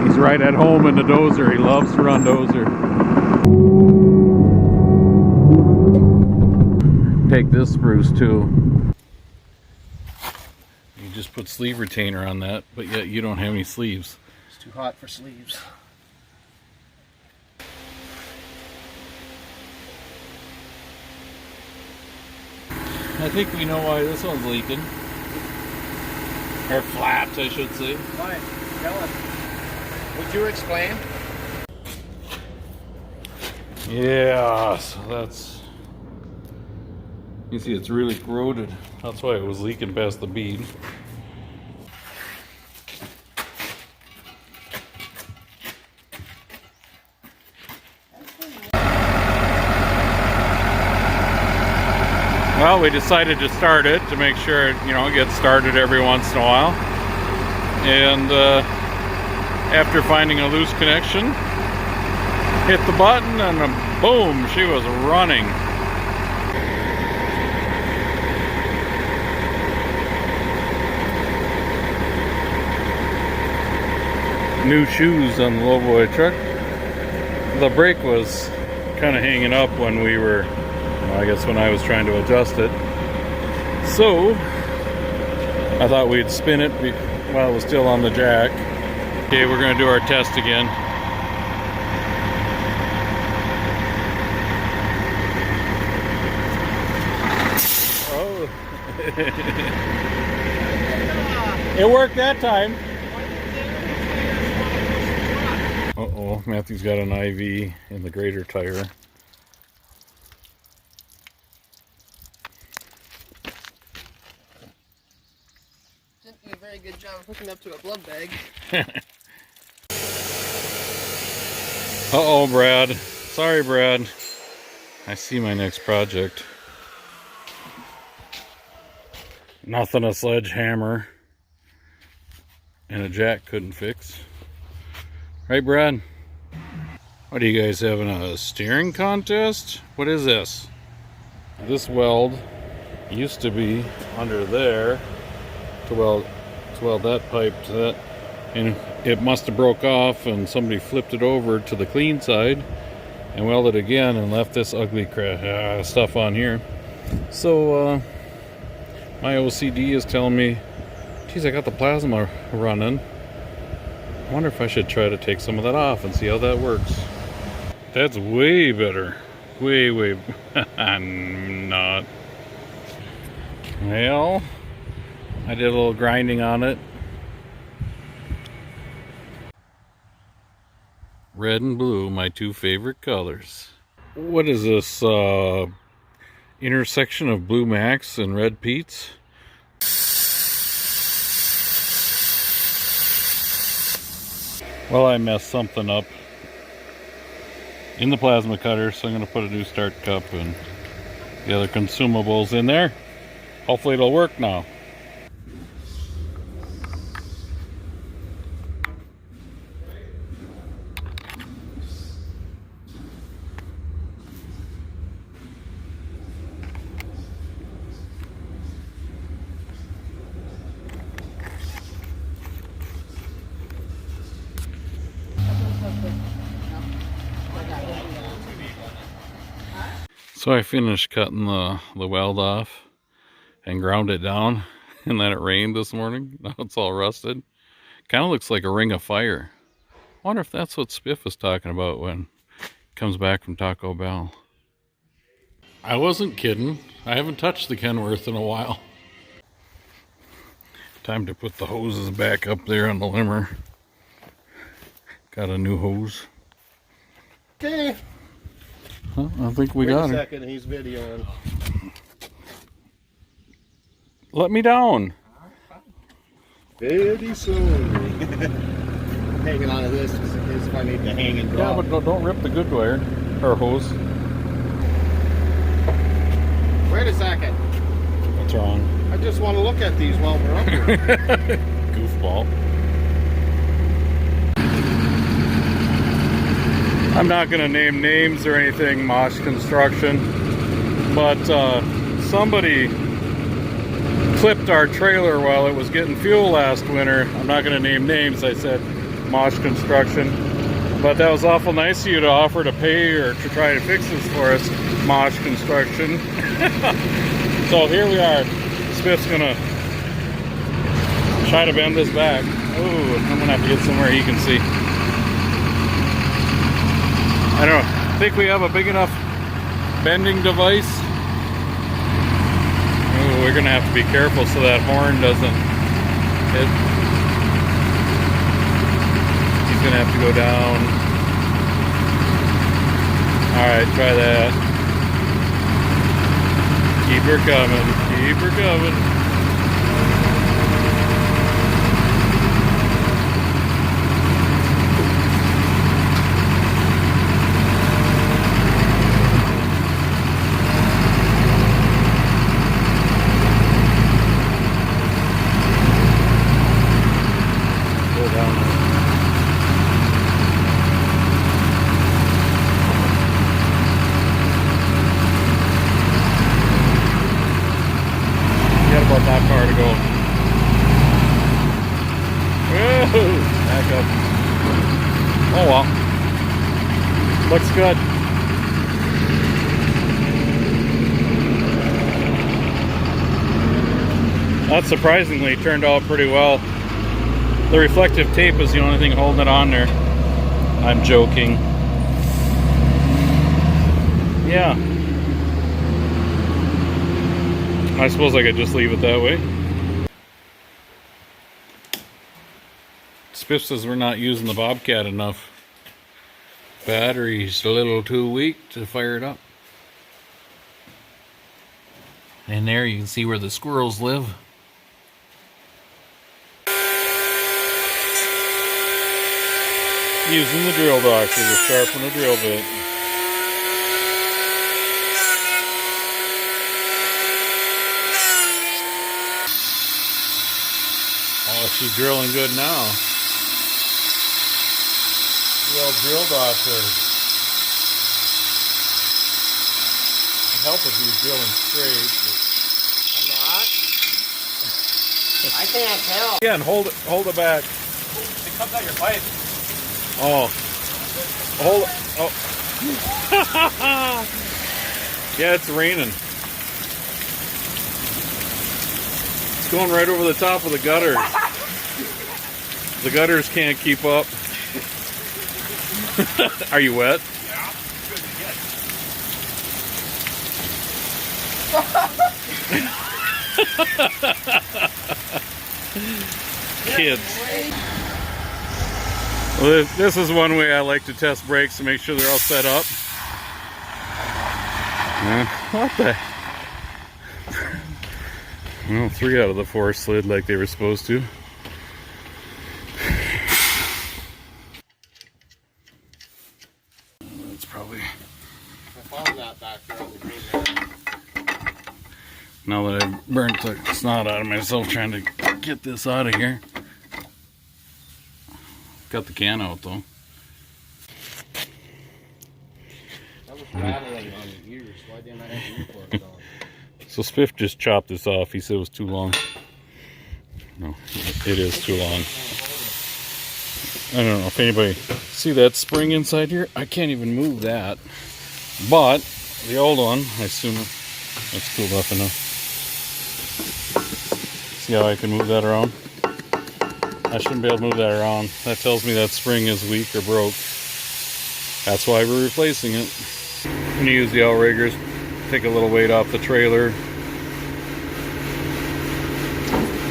He's right at home in the dozer. He loves to run dozer. Take this spruce too. You just put sleeve retainer on that, but yet you don't have any sleeves. It's too hot for sleeves. I think we know why this one's leaking. Or flat, I should say. Why? Tell us. Would you explain? Yeah, so that's... You see it's really corroded. That's why it was leaking past the bead. Well, we decided to start it to make sure it, gets started every once in a while. And after finding a loose connection, hit the button and boom, she was running. New shoes on the lowboy truck. The brake was kind of hanging up when we were, I guess when I was trying to adjust it. So I thought we'd spin it while it was still on the jack. Okay, we're going to do our test again. Oh. It worked that time. Uh-oh, Matthew's got an IV in the greater tire. Didn't do a very good job of hooking up to a blood bag. Uh-oh, Brad. Sorry, Brad. I see my next project. Nothing a sledgehammer and a jack couldn't fix. Right, Brad? What are you guys having, a steering contest? What is this? This weld used to be under there to weld that pipe to that, and it must have broke off and somebody flipped it over to the clean side and welded again and left this ugly stuff on here. So my OCD is telling me, geez, I got the plasma running. I wonder if I should try to take some of that off and see how that works. That's way better. Way I'm not. Well, I did a little grinding on it. Red and blue, my two favorite colors. What is this, intersection of Blue Max and Red Pete's? Well, I messed something up in the plasma cutter, so I'm going to put a new start cup and the other consumables in there. Hopefully it'll work now. So I finished cutting the weld off and ground it down, and then it rained this morning. Now it's all rusted. Kind of looks like a ring of fire. I wonder if that's what Spiff was talking about when he comes back from Taco Bell. I wasn't kidding. I haven't touched the Kenworth in a while. Time to put the hoses back up there on the limmer. Got a new hose. Okay. Huh, I think we got Wait a her. second, he's videoing. Let me down. Very slowly. Hanging on to this just in case if I need to hang and drop. Yeah, but don't rip the good wire or hose. Wait a second. What's wrong? I just want to look at these while we're up here. Goofball. I'm not going to name names or anything, Mosh Construction, but somebody clipped our trailer while it was getting fuel last winter. I'm not going to name names. I said Mosh Construction. But that was awful nice of you to offer to pay or to try to fix this for us, Mosh Construction. So here we are. Spiff's going to try to bend this back. Ooh, I'm going to have to get somewhere he can see. I don't know. I think we have a big enough bending device. Ooh, we're going to have to be careful so that horn doesn't hit. He's going to have to go down. Alright, try that. Keep her coming. Keep her coming. About that far to go. Whoa! Back up. Oh well. Looks good. That surprisingly turned out pretty well. The reflective tape is the only thing holding it on there. I'm joking. Yeah. I suppose I could just leave it that way. Spiff says we're not using the Bobcat enough. Battery's a little too weak to fire it up. And there you can see where the squirrels live. Using the drill doctor to sharpen a drill bit. Oh, she's drilling good now. The old drill doctor. It'd help if he was drilling straight. I'm not. I can't tell. Yeah, and hold it back. It comes out your pipe. Oh. Hold it. Oh. Yeah, it's raining. It's going right over the top of the gutters. The gutters can't keep up. Are you wet? Yeah. Kids. Well, this is one way I like to test brakes to make sure they're all set up. What the? Well, 3 out of the 4 slid like they were supposed to. That's probably... I found that back there on the green there. Now that I've burnt the snot out of myself trying to get this out of here. Got the can out though. That was rattling on the ears. Why didn't I have the earplugs on? So Spiff just chopped this off. He said it was too long. No, it is too long. I don't know if anybody see that spring inside here. I can't even move that. But the old one, I assume that's cooled off enough. See how I can move that around? I shouldn't be able to move that around. That tells me that spring is weak or broke. That's why we're replacing it. I'm going to use the outriggers, take a little weight off the trailer.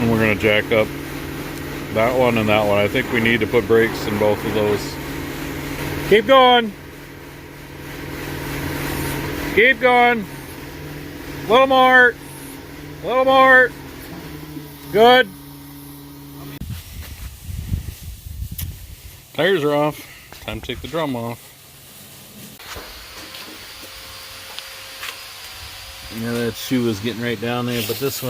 And we're going to jack up that one and that one. I think we need to put brakes in both of those. Keep going. Keep going. A little more. A little more. Good. Tires are off. Time to take the drum off. Yeah, that shoe was getting right down there, but this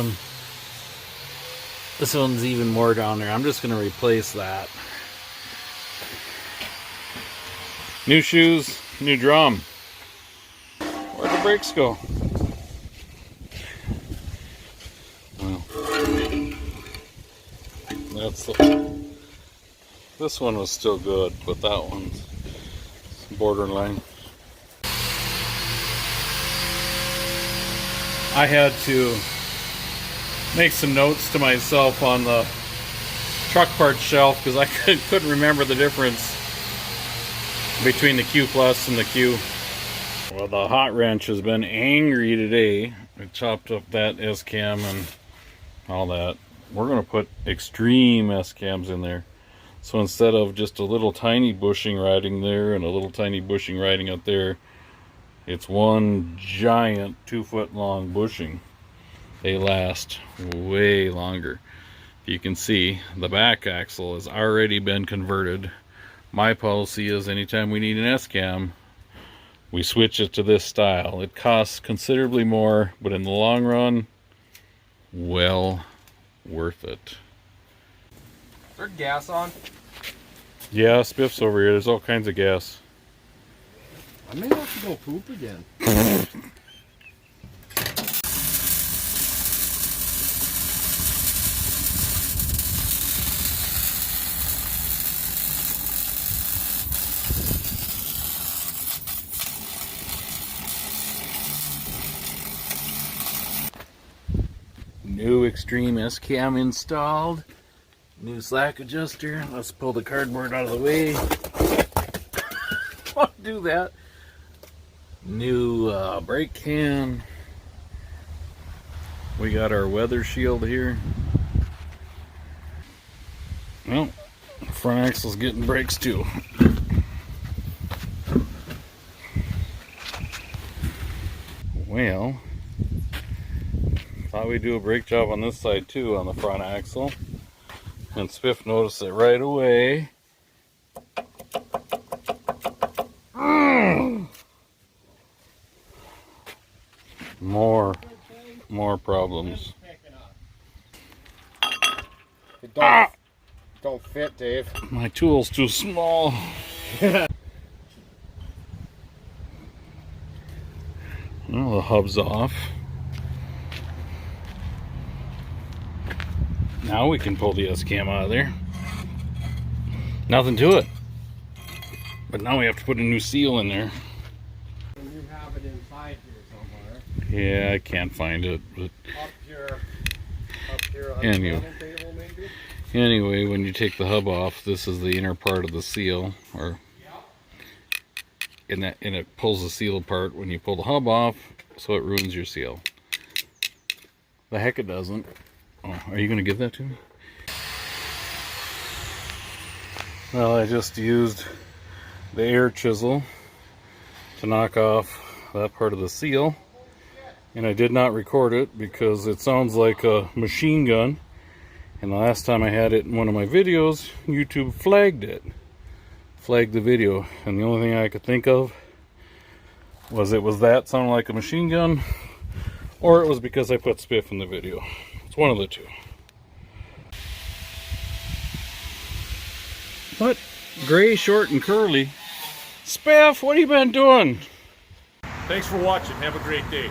one's even more down there. I'm just going to replace that. New shoes, new drum. Where'd the brakes go? Well, This one was still good, but that one's borderline. I had to make some notes to myself on the truck parts shelf because I couldn't remember the difference between the Q Plus and the Q. Well, the hot wrench has been angry today. I chopped up that S-cam and all that. We're going to put extreme S-cams in there. So instead of just a little tiny bushing riding there and a little tiny bushing riding up there, it's one giant 2-foot long bushing. They last way longer. You can see the back axle has already been converted. My policy is anytime we need an S-cam, we switch it to this style. It costs considerably more, but in the long run, well worth it. Is there gas on? Yeah, Spiff's over here. There's all kinds of gas. I may have to go poop again. New extreme S-cam installed. New slack adjuster. Let's pull the cardboard out of the way. I'll do that. New brake can. We got our weather shield here. Well, front axle's getting brakes too. Well, thought we'd do a brake job on this side too, on the front axle. And Spiff noticed it right away. More problems. It don't fit, Dave. My tool's too small. Well, the hub's off. Now we can pull the S-cam out of there. Nothing to it. But now we have to put a new seal in there. You have it inside here somewhere. Yeah, I can't find it. But Up here on Anyway. the panel table, maybe? anyway, when you take the hub off, this is the inner part of the seal, and it pulls the seal apart when you pull the hub off, so it ruins your seal. The heck it doesn't. Oh, are you going to give that to me? Well, I just used the air chisel to knock off that part of the seal, and I did not record it because it sounds like a machine gun, and the last time I had it in one of my videos, YouTube flagged the video, and the only thing I could think of was it was that sounded like a machine gun, or it was because I put Spiff in the video. It's one of the two. What? Gray, short, and curly. Spiff, what have you been doing? Thanks for watching. Have a great day.